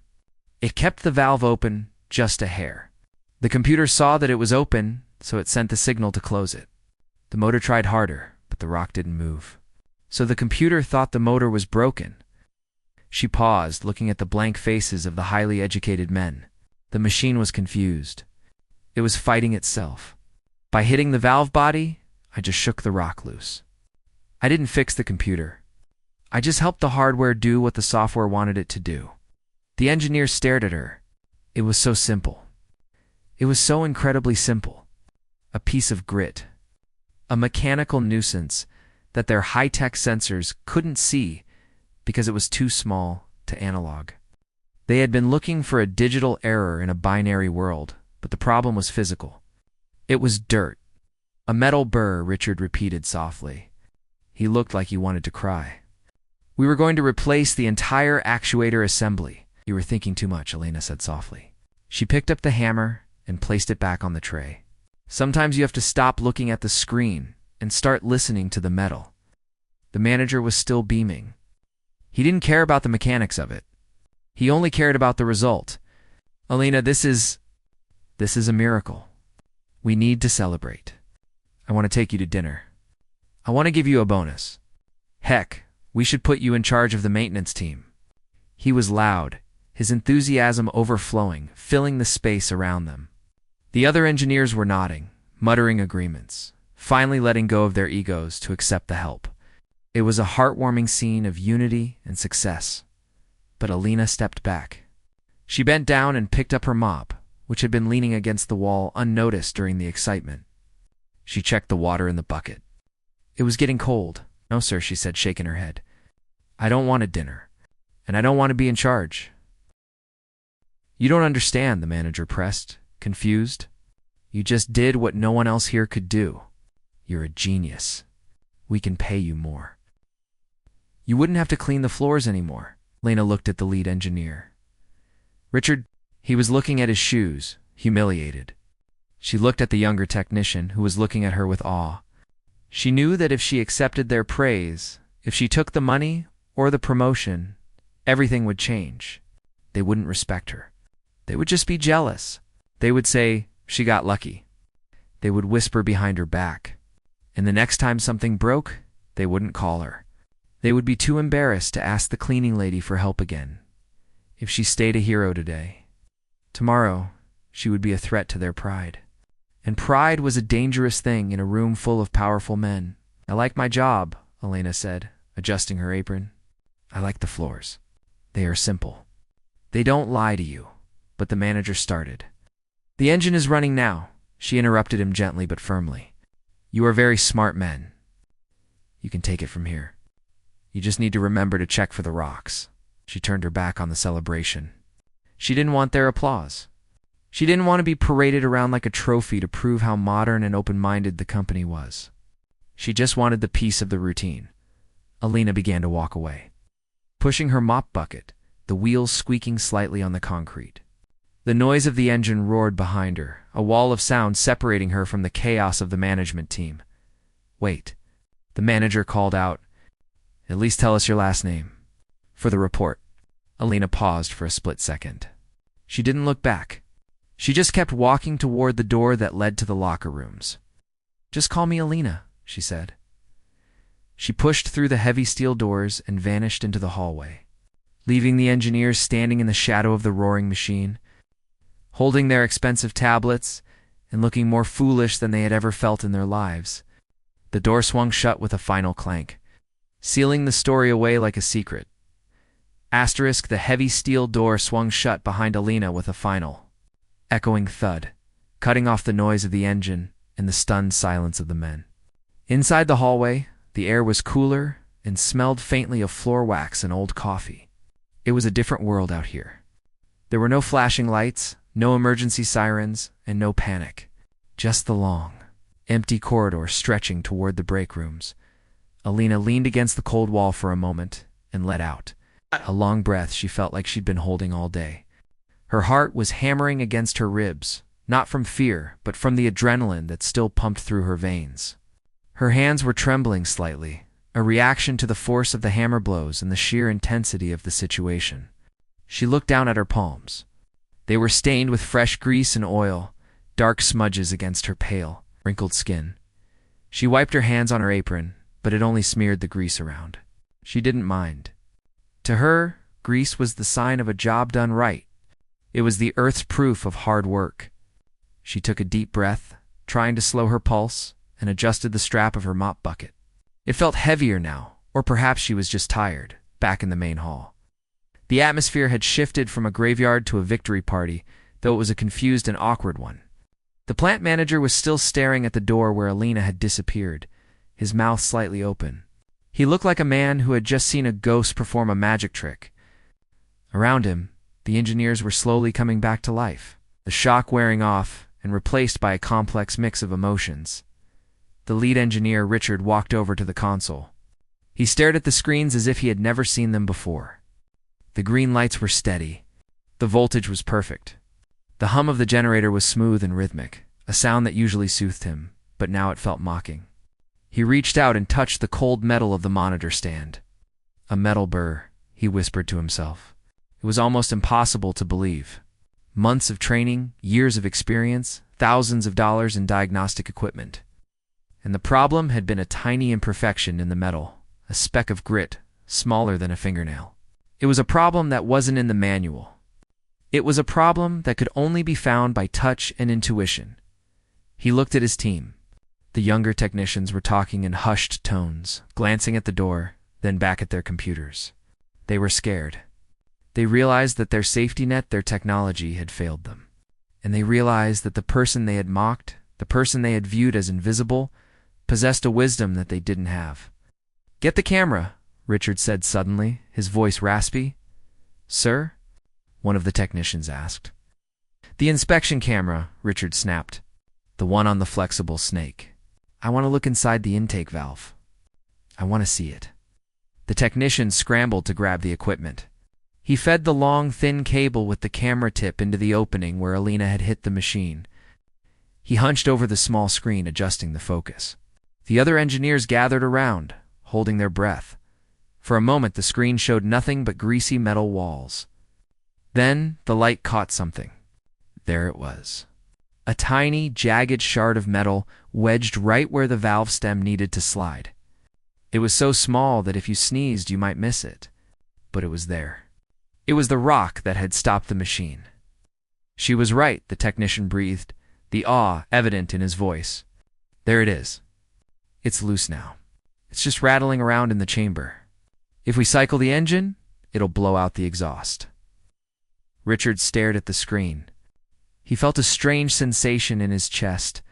It kept the valve open just a hair. The computer saw that it was open, so it sent the signal to close it. The motor tried harder, but the rock didn't move. So the computer thought the motor was broken. She paused, looking at the blank faces of the highly educated men. The machine was confused. It was fighting itself. By hitting the valve body, I just shook the rock loose. I didn't fix the computer. I just helped the hardware do what the software wanted it to do. The engineer stared at her. It was so simple. It was so incredibly simple. A piece of grit. A mechanical nuisance that their high-tech sensors couldn't see because it was too small to analog. They had been looking for a digital error in a binary world, but the problem was physical. It was dirt. A metal burr, Richard repeated softly. He looked like he wanted to cry. We were going to replace the entire actuator assembly. You were thinking too much, Elena said softly. She picked up the hammer and placed it back on the tray. Sometimes you have to stop looking at the screen and start listening to the metal. The manager was still beaming. He didn't care about the mechanics of it. He only cared about the result. Elena, this is a miracle. We need to celebrate. I want to take you to dinner. I want to give you a bonus. Heck, we should put you in charge of the maintenance team. He was loud, his enthusiasm overflowing, filling the space around them. The other engineers were nodding, muttering agreements, finally letting go of their egos to accept the help. It was a heartwarming scene of unity and success. But Elena stepped back. She bent down and picked up her mop, which had been leaning against the wall unnoticed during the excitement. She checked the water in the bucket. It was getting cold. No, sir, she said, shaking her head. I don't want a dinner, and I don't want to be in charge. You don't understand, the manager pressed, confused. You just did what no one else here could do. You're a genius. We can pay you more. You wouldn't have to clean the floors anymore. Lena looked at the lead engineer. Richard, he was looking at his shoes, humiliated. She looked at the younger technician, who was looking at her with awe. She knew that if she accepted their praise, if she took the money or the promotion, everything would change. They wouldn't respect her. They would just be jealous. They would say, she got lucky. They would whisper behind her back. And the next time something broke, they wouldn't call her. They would be too embarrassed to ask the cleaning lady for help again. If she stayed a hero today, tomorrow she would be a threat to their pride. And pride was a dangerous thing in a room full of powerful men. I like my job, Elena said, adjusting her apron. I like the floors. They are simple. They don't lie to you. But the manager started. The engine is running now, she interrupted him gently but firmly. You are very smart men. You can take it from here. You just need to remember to check for the rocks. She turned her back on the celebration. She didn't want their applause. She didn't want to be paraded around like a trophy to prove how modern and open-minded the company was. She just wanted the peace of the routine. Elena began to walk away, pushing her mop bucket, the wheels squeaking slightly on the concrete. The noise of the engine roared behind her, a wall of sound separating her from the chaos of the management team. Wait, the manager called out. At least tell us your last name. For the report. Elena paused for a split second. She didn't look back. She just kept walking toward the door that led to the locker rooms. Just call me Elena, she said. She pushed through the heavy steel doors and vanished into the hallway, leaving the engineers standing in the shadow of the roaring machine, holding their expensive tablets and looking more foolish than they had ever felt in their lives. The door swung shut with a final clank, sealing the story away like a secret. Asterisk, the heavy steel door swung shut behind Elena with a final, echoing thud, cutting off the noise of the engine and the stunned silence of the men. Inside the hallway, the air was cooler and smelled faintly of floor wax and old coffee. It was a different world out here. There were no flashing lights, no emergency sirens, and no panic. Just the long, empty corridor stretching toward the break rooms. Elena leaned against the cold wall for a moment and let out a long breath she felt like she'd been holding all day. Her heart was hammering against her ribs, not from fear, but from the adrenaline that still pumped through her veins. Her hands were trembling slightly, a reaction to the force of the hammer blows and the sheer intensity of the situation. She looked down at her palms. They were stained with fresh grease and oil, dark smudges against her pale, wrinkled skin. She wiped her hands on her apron, but it only smeared the grease around. She didn't mind. To her, grease was the sign of a job done right. It was the earth's proof of hard work. She took a deep breath, trying to slow her pulse, and adjusted the strap of her mop bucket. It felt heavier now, or perhaps she was just tired, back in the main hall. The atmosphere had shifted from a graveyard to a victory party, though it was a confused and awkward one. The plant manager was still staring at the door where Alina had disappeared, his mouth slightly open. He looked like a man who had just seen a ghost perform a magic trick. Around him, the engineers were slowly coming back to life, the shock wearing off and replaced by a complex mix of emotions. The lead engineer, Richard, walked over to the console. He stared at the screens as if he had never seen them before. The green lights were steady. The voltage was perfect. The hum of the generator was smooth and rhythmic, a sound that usually soothed him, but now it felt mocking. He reached out and touched the cold metal of the monitor stand. A metal burr, he whispered to himself. It was almost impossible to believe. Months of training, years of experience, thousands of dollars in diagnostic equipment. And the problem had been a tiny imperfection in the metal, a speck of grit, smaller than a fingernail. It was a problem that wasn't in the manual. It was a problem that could only be found by touch and intuition. He looked at his team. The younger technicians were talking in hushed tones, glancing at the door, then back at their computers. They were scared. They realized that their safety net, their technology, had failed them. And they realized that the person they had mocked, the person they had viewed as invisible, possessed a wisdom that they didn't have. "Get the camera," Richard said suddenly, his voice raspy. "Sir?" one of the technicians asked. "The inspection camera," Richard snapped. "The one on the flexible snake. I want to look inside the intake valve. I want to see it." The technician scrambled to grab the equipment. He fed the long, thin cable with the camera tip into the opening where Alina had hit the machine. He hunched over the small screen, adjusting the focus. The other engineers gathered around, holding their breath. For a moment, the screen showed nothing but greasy metal walls. Then the light caught something. There it was. A tiny, jagged shard of metal wedged right where the valve stem needed to slide. It was so small that if you sneezed, you might miss it. But it was there. It was the rock that had stopped the machine. She was right, the technician breathed, the awe evident in his voice. There it is. It's loose now. It's just rattling around in the chamber. If we cycle the engine, it'll blow out the exhaust. Richard stared at the screen. He felt a strange sensation in his chest,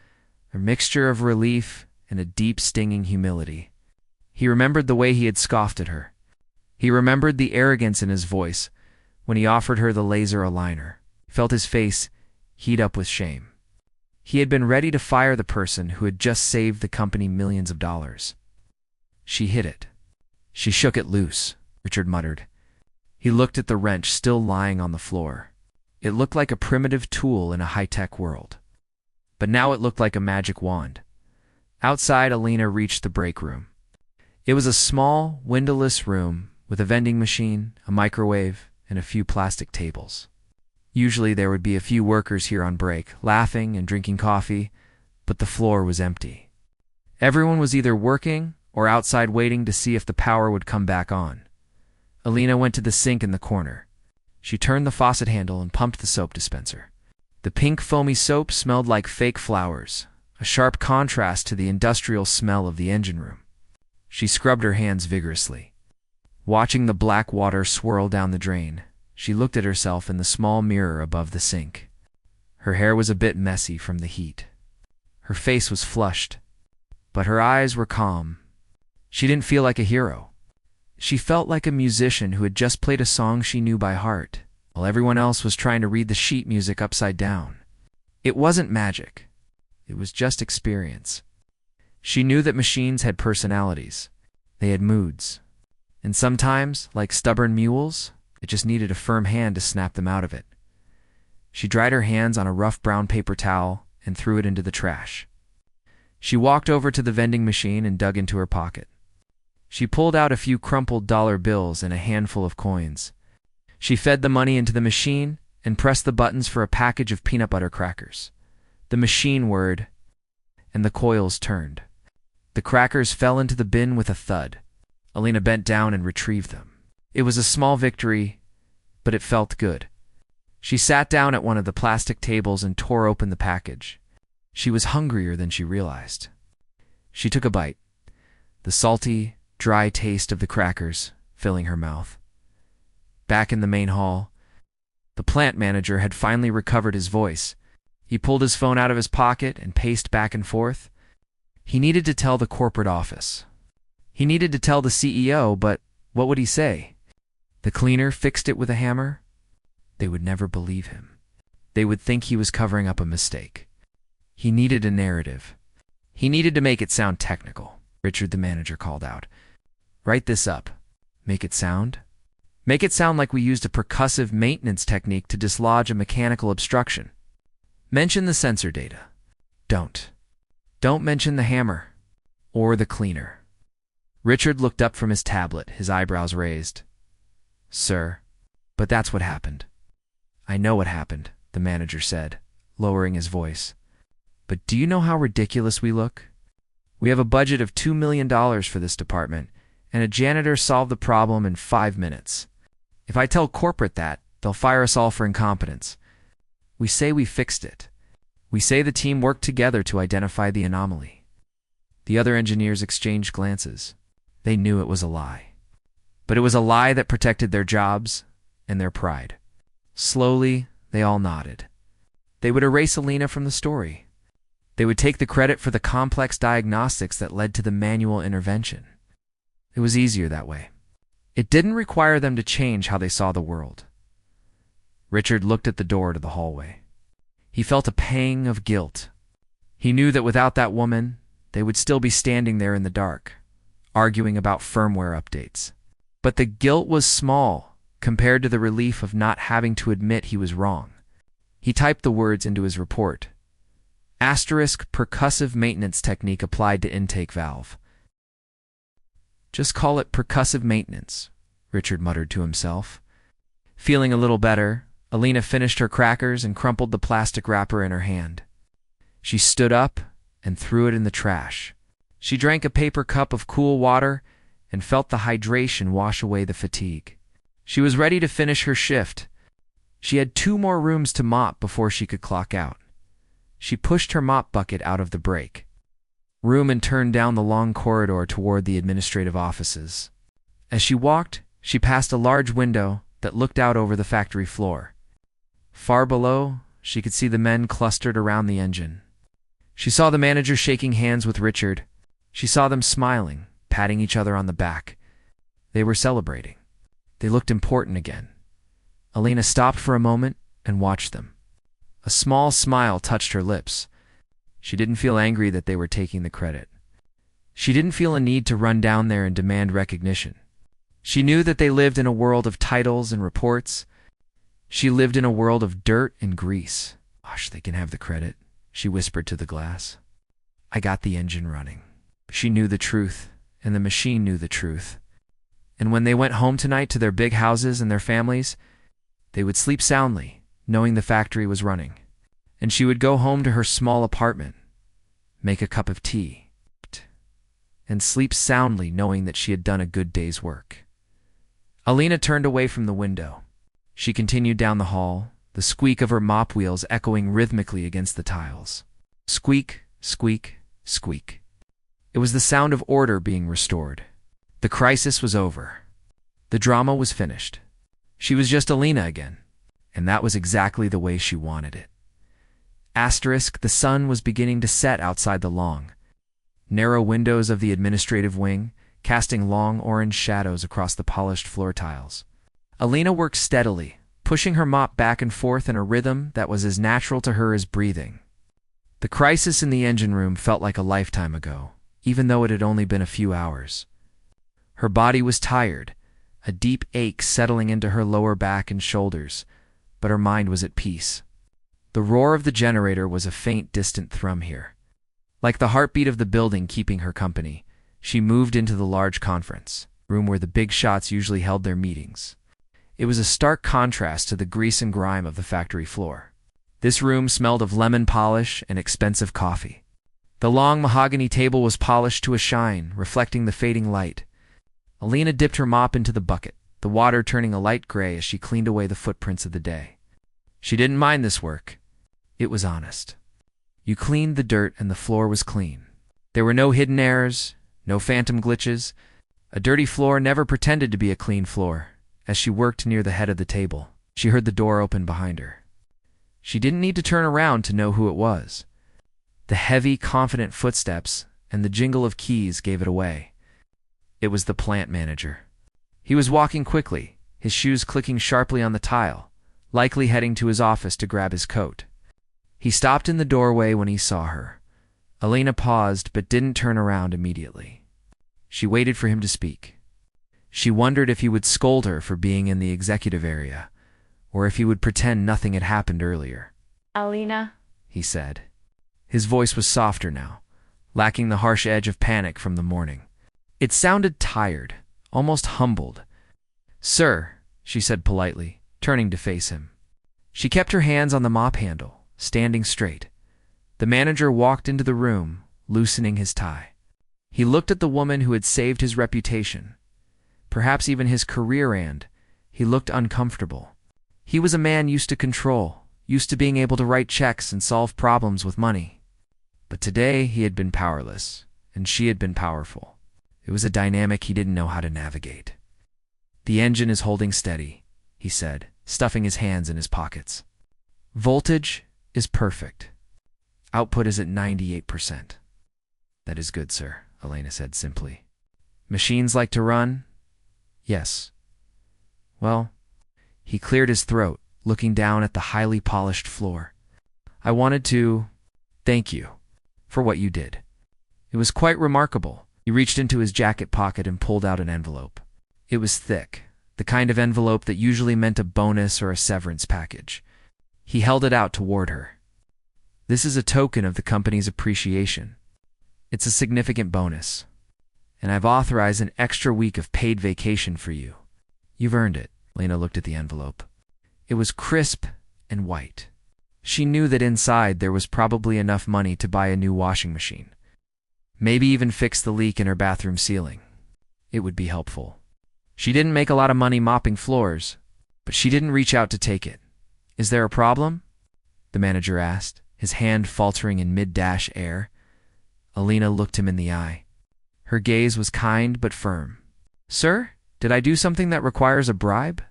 a mixture of relief and a deep, stinging humility. He remembered the way he had scoffed at her. He remembered the arrogance in his voice when he offered her the laser aligner. He felt his face heat up with shame. He had been ready to fire the person who had just saved the company millions of dollars. She hit it. She shook it loose, Richard muttered. He looked at the wrench still lying on the floor. It looked like a primitive tool in a high-tech world. But now it looked like a magic wand. Outside, Alina reached the break room. It was a small, windowless room with a vending machine, a microwave, and a few plastic tables. Usually there would be a few workers here on break, laughing and drinking coffee, but the floor was empty. Everyone was either working or outside waiting to see if the power would come back on. Alina went to the sink in the corner. She turned the faucet handle and pumped the soap dispenser. The pink foamy soap smelled like fake flowers, a sharp contrast to the industrial smell of the engine room. She scrubbed her hands vigorously. Watching the black water swirl down the drain, she looked at herself in the small mirror above the sink. Her hair was a bit messy from the heat. Her face was flushed, but her eyes were calm. She didn't feel like a hero. She felt like a musician who had just played a song she knew by heart, while everyone else was trying to read the sheet music upside down. It wasn't magic. It was just experience. She knew that machines had personalities. They had moods. And sometimes, like stubborn mules, it just needed a firm hand to snap them out of it. She dried her hands on a rough brown paper towel and threw it into the trash. She walked over to the vending machine and dug into her pocket. She pulled out a few crumpled dollar bills and a handful of coins. She fed the money into the machine and pressed the buttons for a package of peanut butter crackers. The machine whirred, and the coils turned. The crackers fell into the bin with a thud. Alina bent down and retrieved them. It was a small victory, but it felt good. She sat down at one of the plastic tables and tore open the package. She was hungrier than she realized. She took a bite, the salty, dry taste of the crackers filling her mouth. Back in the main hall, the plant manager had finally recovered his voice. He pulled his phone out of his pocket and paced back and forth. He needed to tell the corporate office. He needed to tell the CEO, but what would he say? The cleaner fixed it with a hammer? They would never believe him. They would think he was covering up a mistake. He needed a narrative. He needed to make it sound technical. Richard, the manager, called out. Write this up. Make it sound? Make it sound like we used a percussive maintenance technique to dislodge a mechanical obstruction. Mention the sensor data. Don't mention the hammer or the cleaner. Richard looked up from his tablet, his eyebrows raised. Sir, but that's what happened. I know what happened, the manager said, lowering his voice. But do you know how ridiculous we look? We have a budget of $2 million for this department, and a janitor solved the problem in 5 minutes. If I tell corporate that, they'll fire us all for incompetence. We say we fixed it. We say the team worked together to identify the anomaly. The other engineers exchanged glances. They knew it was a lie. But it was a lie that protected their jobs and their pride. Slowly, they all nodded. They would erase Alina from the story. They would take the credit for the complex diagnostics that led to the manual intervention. It was easier that way. It didn't require them to change how they saw the world. Richard looked at the door to the hallway. He felt a pang of guilt. He knew that without that woman, they would still be standing there in the dark, arguing about firmware updates. But the guilt was small compared to the relief of not having to admit he was wrong. He typed the words into his report. Asterisk percussive maintenance technique applied to intake valve. Just call it percussive maintenance, Richard muttered to himself. Feeling a little better, Alina finished her crackers and crumpled the plastic wrapper in her hand. She stood up and threw it in the trash. She drank a paper cup of cool water and felt the hydration wash away the fatigue. She was ready to finish her shift. She had 2 more rooms to mop before she could clock out. She pushed her mop bucket out of the break room and turned down the long corridor toward the administrative offices. As she walked, she passed a large window that looked out over the factory floor. Far below, she could see the men clustered around the engine. She saw the manager shaking hands with Richard. She saw them smiling, patting each other on the back. They were celebrating. They looked important again. Alina stopped for a moment and watched them. A small smile touched her lips. She didn't feel angry that they were taking the credit. She didn't feel a need to run down there and demand recognition. She knew that they lived in a world of titles and reports. She lived in a world of dirt and grease. Gosh, they can have the credit, she whispered to the glass. I got the engine running. She knew the truth, and the machine knew the truth. And when they went home tonight to their big houses and their families, they would sleep soundly, knowing the factory was running. And she would go home to her small apartment, make a cup of tea, and sleep soundly knowing that she had done a good day's work. Alina turned away from the window. She continued down the hall, the squeak of her mop wheels echoing rhythmically against the tiles. Squeak, squeak, squeak. It was the sound of order being restored. The crisis was over. The drama was finished. She was just Alina again, and that was exactly the way she wanted it. Asterisk, the sun was beginning to set outside the long, narrow windows of the administrative wing, casting long orange shadows across the polished floor tiles. Alina worked steadily, pushing her mop back and forth in a rhythm that was as natural to her as breathing. The crisis in the engine room felt like a lifetime ago, even though it had only been a few hours. Her body was tired, a deep ache settling into her lower back and shoulders, but her mind was at peace. The roar of the generator was a faint, distant thrum here. Like the heartbeat of the building keeping her company, she moved into the large conference room where the big shots usually held their meetings. It was a stark contrast to the grease and grime of the factory floor. This room smelled of lemon polish and expensive coffee. The long mahogany table was polished to a shine, reflecting the fading light. Alina dipped her mop into the bucket, the water turning a light gray as she cleaned away the footprints of the day. She didn't mind this work. It was honest. You cleaned the dirt and the floor was clean. There were no hidden errors, no phantom glitches. A dirty floor never pretended to be a clean floor. As she worked near the head of the table, she heard the door open behind her. She didn't need to turn around to know who it was. The heavy, confident footsteps and the jingle of keys gave it away. It was the plant manager. He was walking quickly, his shoes clicking sharply on the tile, likely heading to his office to grab his coat. He stopped in the doorway when he saw her. Alina paused but didn't turn around immediately. She waited for him to speak. She wondered if he would scold her for being in the executive area, or if he would pretend nothing had happened earlier. Alina, He said. His voice was softer now, lacking the harsh edge of panic from the morning. It sounded tired, almost humbled. Sir, she said politely, turning to face him. She kept her hands on the mop handle, standing straight. The manager walked into the room, loosening his tie. He looked at the woman who had saved his reputation, perhaps even his career, and he looked uncomfortable. He was a man used to control, used to being able to write checks and solve problems with money. But today he had been powerless, and she had been powerful. It was a dynamic he didn't know how to navigate. The engine is holding steady, he said, stuffing his hands in his pockets. Voltage is perfect. Output is at 98%. That is good, sir, Elena said simply. Machines like to run? Yes. Well, he cleared his throat, looking down at the highly polished floor. I wanted to thank you for what you did. It was quite remarkable. He reached into his jacket pocket and pulled out an envelope. It was thick, the kind of envelope that usually meant a bonus or a severance package. He held it out toward her. This is a token of the company's appreciation. It's a significant bonus, and I've authorized an extra week of paid vacation for you. You've earned it. Lena looked at the envelope. It was crisp and white. She knew that inside there was probably enough money to buy a new washing machine. Maybe even fix the leak in her bathroom ceiling. It would be helpful. She didn't make a lot of money mopping floors, but she didn't reach out to take it. Is there a problem? The manager asked, his hand faltering in mid-dash air. Alina looked him in the eye. Her gaze was kind but firm. Sir, did I do something that requires a bribe?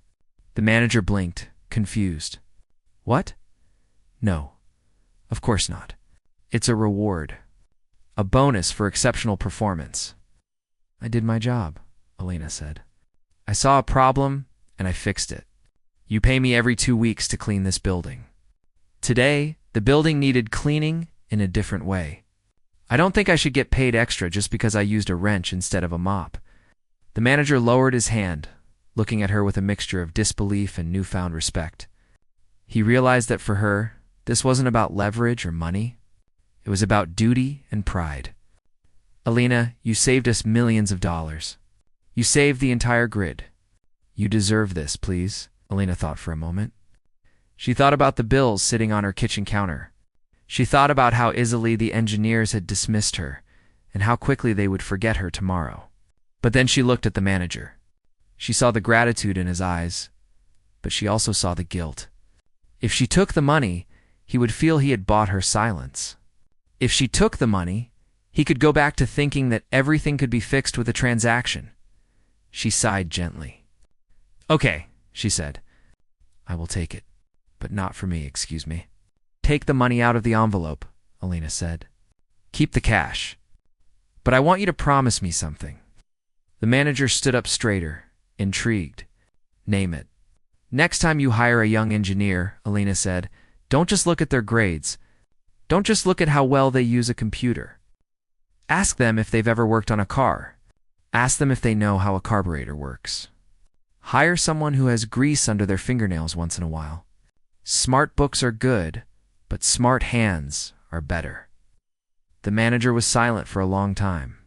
The manager blinked, confused. What? No, of course not. It's a reward. A bonus for exceptional performance. I did my job, Alina said. I saw a problem, and I fixed it. You pay me every 2 weeks to clean this building. Today, the building needed cleaning in a different way. I don't think I should get paid extra just because I used a wrench instead of a mop. The manager lowered his hand, looking at her with a mixture of disbelief and newfound respect. He realized that for her, this wasn't about leverage or money. It was about duty and pride. Alina, you saved us millions of dollars. You saved the entire grid. You deserve this, please, Alina thought for a moment. She thought about the bills sitting on her kitchen counter. She thought about how easily the engineers had dismissed her, and how quickly they would forget her tomorrow. But then she looked at the manager. She saw the gratitude in his eyes, but she also saw the guilt. If she took the money, he would feel he had bought her silence. If she took the money, he could go back to thinking that everything could be fixed with a transaction. She sighed gently. Okay, she said. I will take it, but not for me, excuse me. Take the money out of the envelope, Alina said. Keep the cash. But I want you to promise me something. The manager stood up straighter, intrigued. Name it. Next time you hire a young engineer, Alina said, don't just look at their grades. Don't just look at how well they use a computer. Ask them if they've ever worked on a car. Ask them if they know how a carburetor works. Hire someone who has grease under their fingernails once in a while. Smart books are good, but smart hands are better. The manager was silent for a long time.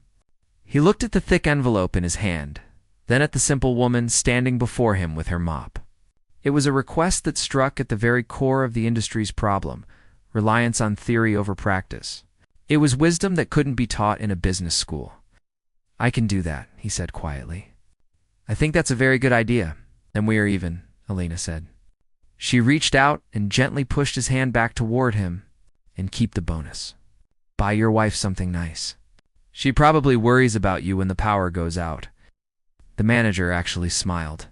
He looked at the thick envelope in his hand, then at the simple woman standing before him with her mop. It was a request that struck at the very core of the industry's problem, reliance on theory over practice. It was wisdom that couldn't be taught in a business school. I can do that, he said quietly. I think that's a very good idea. Then we are even, Alina said. She reached out and gently pushed his hand back toward him, and keep the bonus. Buy your wife something nice. She probably worries about you when the power goes out." The manager actually smiled.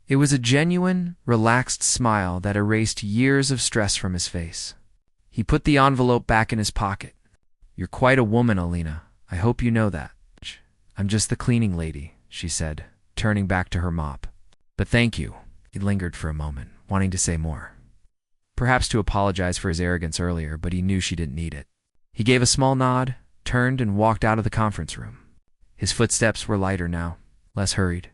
It was a genuine, relaxed smile that erased years of stress from his face. He put the envelope back in his pocket. "You're quite a woman, Alina. I hope you know that." "I'm just the cleaning lady," she said, turning back to her mop. "But thank you." He lingered for a moment, wanting to say more. Perhaps to apologize for his arrogance earlier, but he knew she didn't need it. He gave a small nod, turned, and walked out of the conference room. His footsteps were lighter now, less hurried.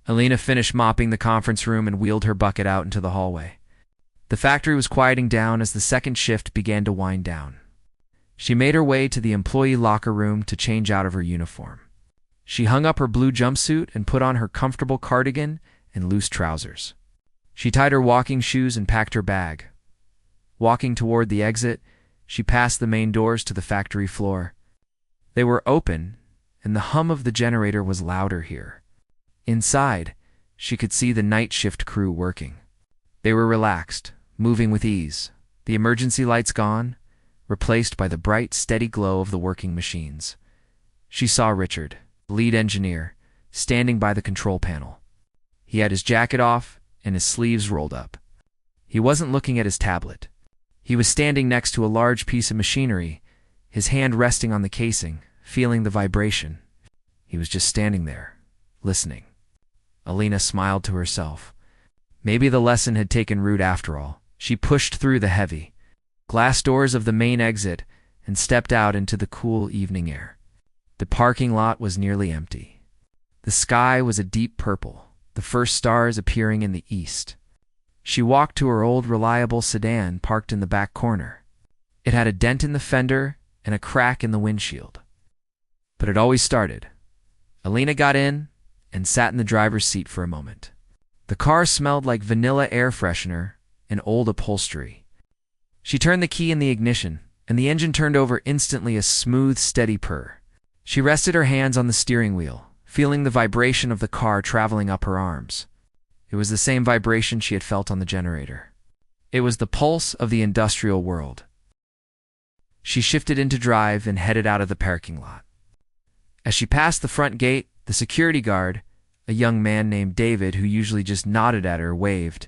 Alina finished mopping the conference room and wheeled her bucket out into the hallway. The factory was quieting down as the second shift began to wind down. She made her way to the employee locker room to change out of her uniform. She hung up her blue jumpsuit and put on her comfortable cardigan and loose trousers. She tied her walking shoes and packed her bag. Walking toward the exit, she passed the main doors to the factory floor. They were open, and the hum of the generator was louder here. Inside, she could see the night shift crew working. They were relaxed, moving with ease, the emergency lights gone, replaced by the bright, steady glow of the working machines. She saw Richard, lead engineer, standing by the control panel. He had his jacket off and his sleeves rolled up. He wasn't looking at his tablet. He was standing next to a large piece of machinery, his hand resting on the casing, feeling the vibration. He was just standing there, listening. Alina smiled to herself. Maybe the lesson had taken root after all. She pushed through the heavy glass doors of the main exit and stepped out into the cool evening air. The parking lot was nearly empty. The sky was a deep purple, the first stars appearing in the east. She walked to her old reliable sedan parked in the back corner. It had a dent in the fender and a crack in the windshield. But it always started. Alina got in and sat in the driver's seat for a moment. The car smelled like vanilla air freshener and old upholstery. She turned the key in the ignition, and the engine turned over instantly, a smooth, steady purr. She rested her hands on the steering wheel, feeling the vibration of the car traveling up her arms. It was the same vibration she had felt on the generator. It was the pulse of the industrial world. She shifted into drive and headed out of the parking lot. As she passed the front gate, the security guard, a young man named David who usually just nodded at her, waved.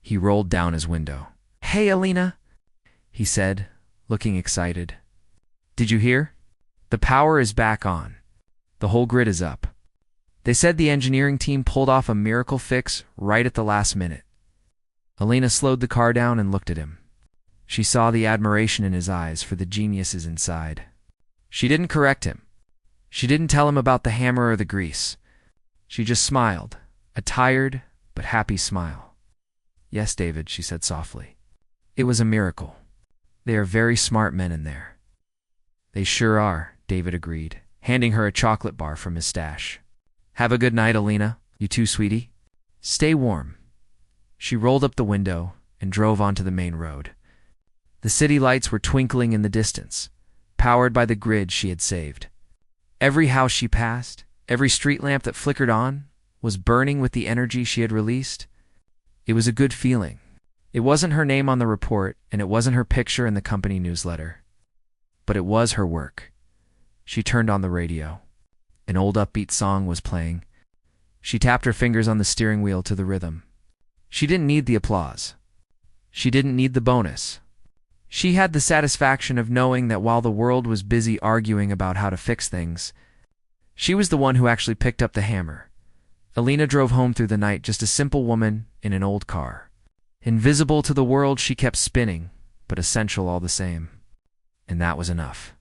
He rolled down his window. "Hey, Alina," he said, looking excited. "Did you hear? The power is back on. The whole grid is up. They said the engineering team pulled off a miracle fix right at the last minute." Alina slowed the car down and looked at him. She saw the admiration in his eyes for the geniuses inside. She didn't correct him. She didn't tell him about the hammer or the grease. She just smiled, a tired but happy smile. "Yes, David," she said softly. "It was a miracle. They are very smart men in there." "They sure are," David agreed, handing her a chocolate bar from his stash. "Have a good night, Alina. You too, sweetie. Stay warm." She rolled up the window and drove onto the main road. The city lights were twinkling in the distance, powered by the grid she had saved. Every house she passed, every street lamp that flickered on, was burning with the energy she had released. It was a good feeling. It wasn't her name on the report, and it wasn't her picture in the company newsletter. But it was her work. She turned on the radio. An old upbeat song was playing. She tapped her fingers on the steering wheel to the rhythm. She didn't need the applause. She didn't need the bonus. She had the satisfaction of knowing that while the world was busy arguing about how to fix things, she was the one who actually picked up the hammer. Alina drove home through the night, just a simple woman in an old car. Invisible to the world, she kept spinning, but essential all the same. And that was enough.